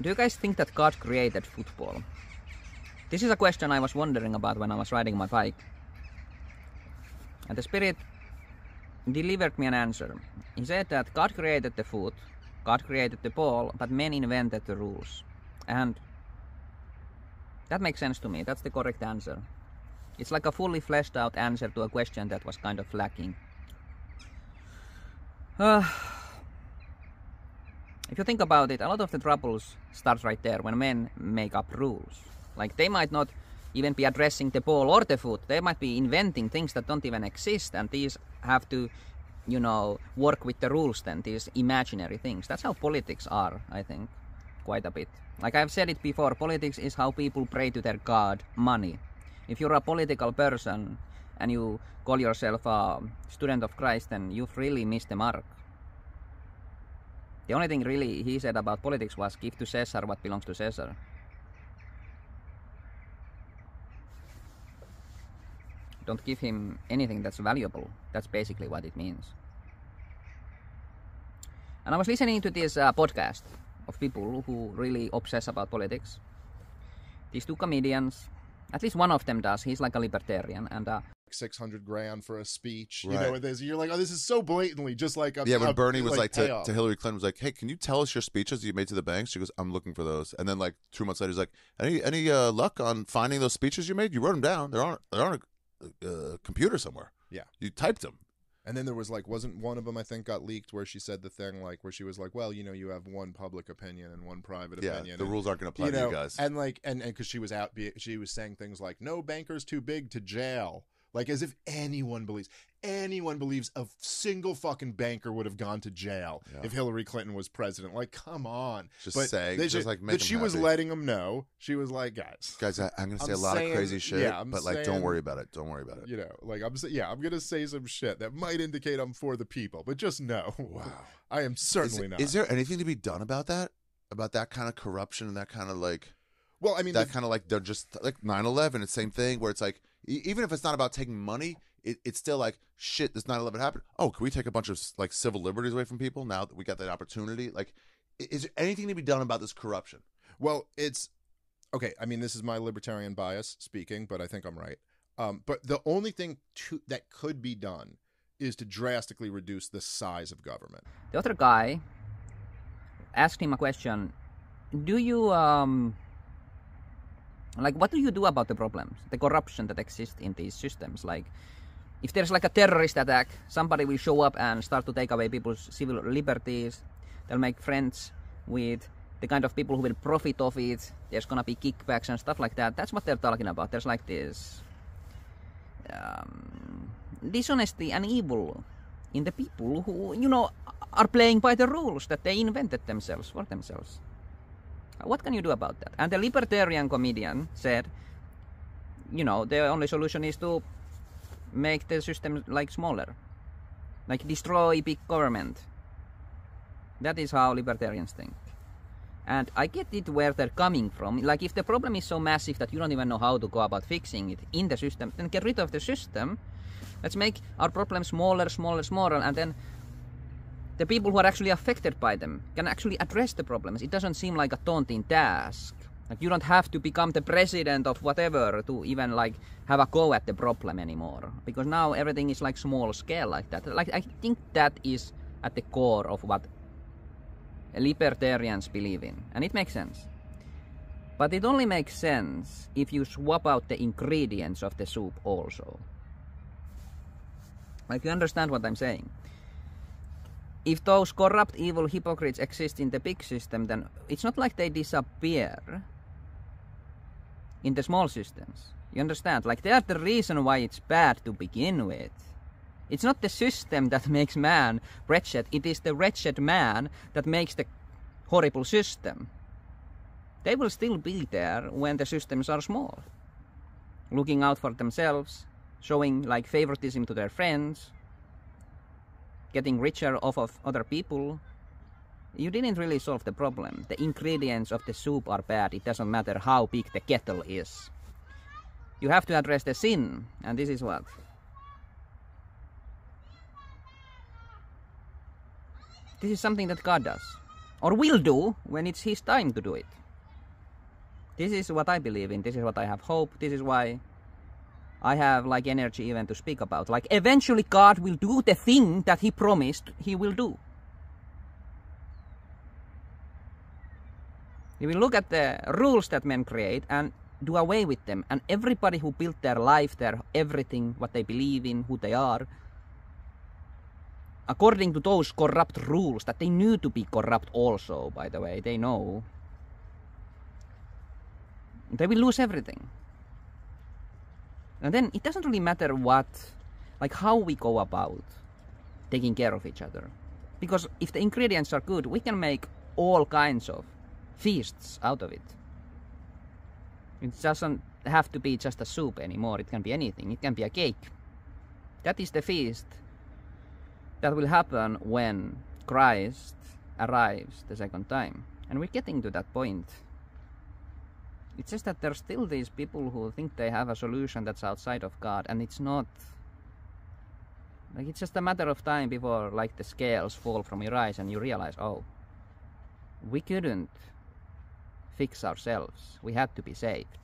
do you guys think that God created football? This is a question I was wondering about when I was riding my bike. And the Spirit delivered me an answer. He said that God created the foot, God created the ball, but men invented the rules. And that makes sense to me. That's the correct answer. It's like a fully fleshed out answer to a question that was kind of lacking. If you think about it, a lot of the troubles start right there when men make up rules. Like, they might not even be addressing the ball or the foot. They might be inventing things that don't even exist, and these have to, you know, work with the rules then, these imaginary things. That's how politics are, I think, quite a bit. Like I've said it before, politics is how people pray to their god, money. If you're a political person and you call yourself a student of Christ, then you've really missed the mark. The only thing really he said about politics was give to Caesar what belongs to Caesar. Don't give him anything that's valuable. That's basically what it means. And I was listening to this podcast of people who really obsess about politics. These two comedians, at least one of them does. He's like a libertarian, and 600 grand for a speech, right. You know, you're like, oh, this is so blatantly just like a, when Bernie was like to Hillary Clinton was like, hey, can you tell us your speeches you made to the banks? She goes, I'm looking for those. And then like 2 months later, he's like, any luck on finding those speeches you made? You wrote them down. They're on a computer somewhere. Yeah, you typed them. And then there was like, wasn't one of them, I think, got leaked where she said the thing like where she was like, well, you know, you have one public opinion and one private opinion. The rules aren't going to apply to you guys. And like, and because she was saying things like, no banker's too big to jail. Like, as if anyone believes a single fucking banker would have gone to jail if Hillary Clinton was president. Like, come on. Just like make that she was letting them know. She was like, guys, I'm going to say a lot of crazy shit, but like, don't worry about it. Don't worry about it. You know, like I'm going to say some shit that might indicate I'm for the people, but just know. Wow. I am certainly not. Is there anything to be done about that? About that kind of corruption and that kind of like, well, I mean, that kind of like, they're just like 9/11, it's the same thing where it's like, even if it's not about taking money, it's still like, shit, this 9/11 happened. Oh, can we take a bunch of like civil liberties away from people now that we got that opportunity? Like, is there anything to be done about this corruption? Well, it's okay. I mean, this is my libertarian bias speaking, but I think I'm right. But the only thing that could be done is to drastically reduce the size of government. The other guy asked him a question. Do you like, what do you do about the problems, the corruption that exists in these systems? Like, if there's like a terrorist attack, somebody will show up and start to take away people's civil liberties. They'll make friends with the kind of people who will profit off it. There's gonna be kickbacks and stuff like that. That's what they're talking about. There's like this dishonesty and evil in the people who, you know, are playing by the rules that they invented themselves for themselves. What can you do about that? And the libertarian comedian said, you know, the only solution is to make the system like smaller, like destroy big government. That is how libertarians think. And I get it where they're coming from. Like, if the problem is so massive that you don't even know how to go about fixing it in the system, then get rid of the system. Let's make our problems smaller, and then the people who are actually affected by them can actually address the problems. It doesn't seem like a daunting task. Like, you don't have to become the president of whatever to even like have a go at the problem anymore. Because now everything is like small scale like that. Like, I think that is at the core of what libertarians believe in. And it makes sense. But it only makes sense if you swap out the ingredients of the soup also. Like, you understand what I'm saying? If those corrupt, evil hypocrites exist in the big system, then it's not like they disappear in the small systems. You understand? Like, they are the reason why it's bad to begin with. It's not the system that makes man wretched. It is the wretched man that makes the horrible system. They will still be there when the systems are small. Looking out for themselves, showing like favoritism to their friends, getting richer off of other people. You didn't really solve the problem. The ingredients of the soup are bad. It doesn't matter how big the kettle is. You have to address the sin, and this is what? This is something that God does. or will do when it's his time to do it. This is what I believe in. This is what I have hope. This is why I have like energy even to speak about. Like eventually God will do the thing that he promised he will do. He will look at the rules that men create and do away with them. And everybody who built their life, their everything, what they believe in, who they are, according to those corrupt rules that they knew to be corrupt also, by the way, they know, they will lose everything. And then it doesn't really matter what, like how we go about taking care of each other. Because if the ingredients are good, we can make all kinds of feasts out of it. It doesn't have to be just a soup anymore. It can be anything. It can be a cake. That is the feast that will happen when Christ arrives the second time. And we're getting to that point. It's just that there's still these people who think they have a solution that's outside of God, and it's not. Like, it's just a matter of time before, like, the scales fall from your eyes and you realize, oh, we couldn't fix ourselves. We had to be saved.